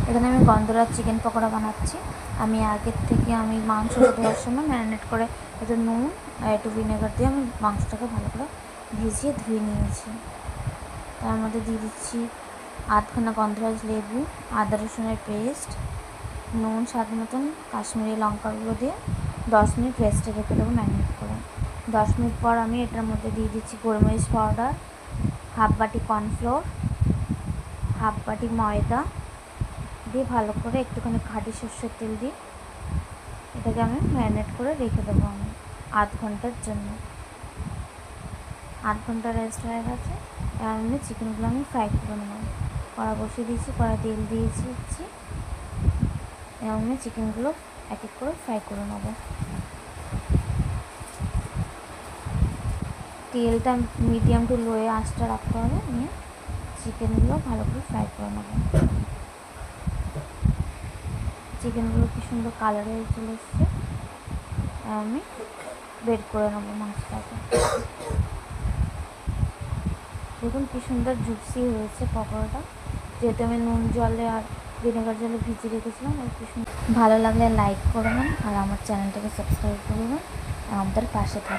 এখানে আমি গন্ধরাজ চিকেন পকোড়া বানাচ্ছি। আমি আগের থেকে মাংসটা দেওয়ার সময় ম্যারিনেট করে একটু নুন আর একটু ভিনেগার দিয়ে আমি মাংসটাকে ভালো করে ভিজিয়ে ধুয়ে নিয়েছি। তার মধ্যে দিয়ে দিচ্ছি আধখানা গন্ধরাজ লেবু, আদা রসুনের পেস্ট, নুন স্বাদ মতন, কাশ্মীরি লঙ্কার গুঁড়ো দিয়ে 10 মিনিট রেস্টে রেখে দেবো ম্যারিনেট করে। 10 মিনিট পর আমি এটার মধ্যে দিয়ে দিচ্ছি গোলমরিচ পাউডার, হাফ বাটি কর্নফ্লোর, হাফ বাটি ময়দা দিয়ে ভালো করে একটুখানি খাঁটি সর্ষের তেল দিয়ে এটাকে আমি ম্যারিনেট করে রেখে দেবো আমি আধ ঘন্টার জন্য। আধ ঘন্টা রেস্ট হয়ে গেছে। এবার আমি চিকেনগুলো আমি ফ্রাই করে নেব। কড়া বসিয়ে দিয়েছি, কড়া তেল দিয়েছি। এবার আমি চিকেনগুলো এক এক করে ফ্রাই করে নেব। তেলটা মিডিয়াম টু লোয়ে আঁচটা রাখতে হবে, নিয়ে চিকেনগুলো ভালো করে ফ্রাই করে নেব। চিকেনগুলো কি সুন্দর কালার হয়ে চলে এসছে। আমি বের করে নেবো মাছটাকে। দেখুন কি সুন্দর জুসি হয়েছে পকোড়াটা, যেহেতু আমি নুন জলে আর ভিনেগার জলে ভিজিয়ে রেখেছিলাম। আর কি সুন্দর। ভালো লাগলে লাইক করবেন আর আমার চ্যানেলটাকে সাবস্ক্রাইব করবেন আর আমাদের পাশে থাকবেন।